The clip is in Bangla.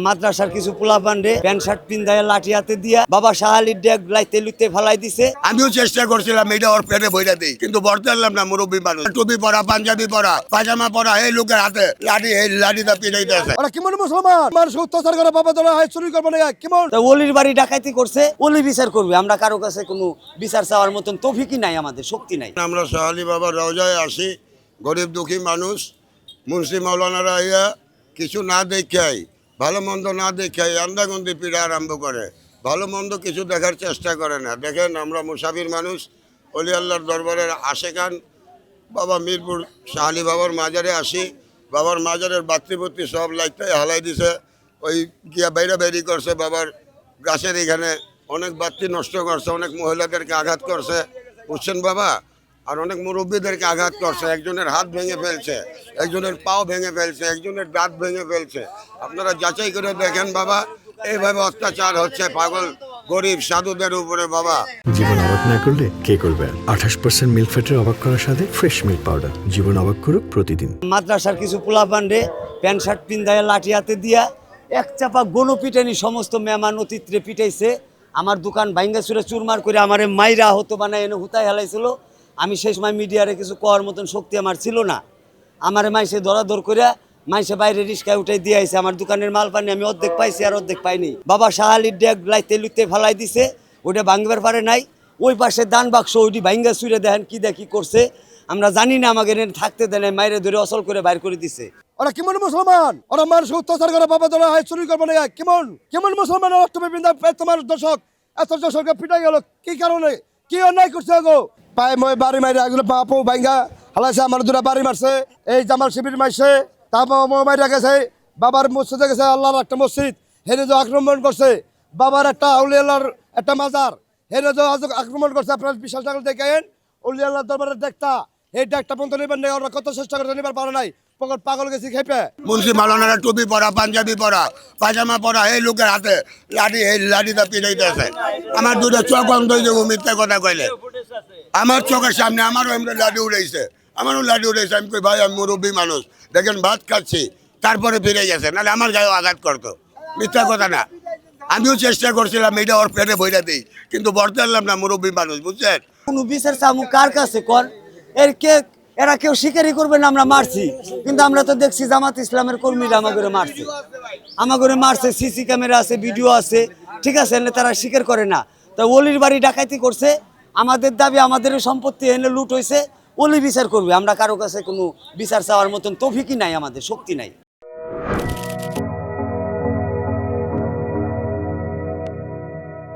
মাদ্রাসার কিছু পোলা পান্ডে প্যান্ট শার্ট পিন্দায় লাঠি হাতে দিয়া বাবা শাহালির ডেক লাইতে লুতে ফেলাই দিছে। আমিও চেষ্টা করছিলাম এটা ওর পেটে বইটা দিই, কিন্তু বলতে পারলাম না। মুরব্বী মানুষ, টুপি পরা, পাঞ্জাবি পরা, পাজামা পরা, এই লোকের হাতে লাঠি, এই লাঠিটা পিটাইতেছে। ওরা কেমন মুসলমান মানুষ অত্যাচার করে বাবা তোরা চুরি করবে না কেমন? ওলির বাড়ি ডাকাতি করছে, ওলি বিচার করবে। আমরা কারো কাছে কোনো বিচার চাওয়ার মতন তৌফিকই নাই, আমাদের শক্তি নাই। আমরা শাহালি বাবার রওজায় আসি, গরিব দুঃখী মানুষ। মুন্সি মাওলানারা ইয়া কিছু না দেখাই, ভালো মন্দ না দেখাই আন্দাগন্দি পীড়া আরম্ভ করে, ভালো মন্দ কিছু দেখার চেষ্টা করে না। দেখেন, আমরা মুসাফির মানুষ, অলি আল্লাহর দরবারের আশেকান। বাবা মিরপুর শাহালি বাবার মাজারে আসি, বাবার মাজারের বাত্রিপত্তি সব লাইটটাই হালাই দিছে, ওই গিয়া বাইরা বেরি করছে। বাবার গাছের এখানে অনেক বাতি নষ্ট করছে, অনেক মহিলাদেরকে আঘাত করছে, বুঝছেন বাবা। আর অনেক মুরব্বীদেরকে আঘাত করছে, একজনের হাত ভেঙে ফেলছে, একজনের পাও ভেঙে ফেলছে, একজনের দাঁত ভেঙে ফেলছে। আপনারা যাচাই করে দেখেন বাবা, এইভাবে অত্যাচার হচ্ছে পাগল গরিব সাধুদের উপরে বাবা। জীবন অবাক না করলে কে করবে? 28% মিল্ক ফ্যাটের অবাক করার সাথে ফ্রেশ মিল্ক পাউডার। জীবন অবাক করুক প্রতিদিন। মাদ্রাসার কিছু পোলা পান্ডে প্যান্ট শার্ট পিন্দায় লাঠি হাতে দিয়া এক চাপা গণ পিটানি সমস্ত মেহমান অতিথিরে পিটাইছে। আমার দোকান ভাঙ্গা চুরে চুরমার করে আমারে মাইরা হতো বানায় এনে হুতায় হেলাইছিল। আমি সেই সময় মিডিয়ারে কিছু করার মতন শক্তি আমার ছিল না। আমারে মাইসে ধরাধর করে মাইসে বাইরে রিস্কায় উঠাই দিয়ে আইছে। আমার দোকানের মাল পানি আমি অর্ধেক পাইছি আর অর্ধেক পাইনি। বাবা শাহালির ডেক লাইতে লুতে ফেলাই দিছে, ওইটা ভাঙবার পারে নাই। ওই পাশে দান বাক্স ওইটি ভাঙ্গা চুরে দেখেন কি দেখি করছে, আমরা জানি না। আমাকে থাকতে দেন, মাইরে ধরে অসল করে বাইর করে দিছে। ওরা কেমন মুসলমান? ওরা মানুষ অত্যাচার করে বাবা তোরা চুরি করবে না কেমন? কেমন মুসলমান? ওরা তুমি তোমার দর্শক এত দর্শককে পিটাই গেল কি কারণে? কি অন্যায় করছে গো? পায়ে মই বাড়ি মারি এগুলো বাপু ভাঙ্গা হালাইছে, আমার দুটা বাড়ি মারছে, এই জামাল শিবির মারছে, তারপর মাইরা গেছে। বাবার মসজিদে গেছে, আল্লাহর একটা মসজিদ, হেনে যে আক্রমণ করছে। বাবার একটা আউলি আল্লাহর একটা মাজার, হেনে যে আক্রমণ করছে। আপনার বিশ্বাস না করলে দেখেন, উলি আল্লাহ দরবারের দেখতা, এই ডাকটা পর্যন্ত নেবেন নাই। ওরা কত চেষ্টা করে নেবার পারে নাই, পাগল গেছি খেপে। মুন্সি মাওলানারা টুপি পরা, পাঞ্জাবি পরা, পাজামা পরা, এই লোকের হাতে লাঠি, এই লাঠিটা পিটাইতেছে। আমার দুটো চোখ অন্ধ হয়ে যাবো মিথ্যা কথা কইলে। আমার চোখের সামনে আমারও এমনি লাঠি উড়াইছে, আমারও লাঠি উড়াইছে। আমি কই ভাই, আমি মুরব্বী মানুষ, দেখেন ভাত খাচ্ছি, তারপরে ফিরে গেছে, নাহলে আমার গায়েও আঘাত করতো। মিথ্যা কথা না। আমিও চেষ্টা করছিলাম এটা ওর পেটে বইটা দিই, কিন্তু বলতে পারলাম না। মুরব্বী মানুষ, বুঝছেন। কোনো বিচার চামু কার কাছে কর? এরা কেউ স্বীকারই করবে না আমরা মারছি, কিন্তু আমরা তো দেখছি জামাত ইসলামের কর্মীরা আমাগরে মারছে, সিসি ক্যামেরা আছে, ভিডিও আছে, ঠিক আছে, এনে তারা স্বীকার করে না। তা ওলির বাড়ি ডাকাতি করছে, আমাদের দাবি আমাদের সম্পত্তি এনে লুট হয়েছে, ওলি বিচার করবে। আমরা কারো কাছে কোনো বিচার চাওয়ার মতন তৌফিকই নাই, আমাদের শক্তি নাই।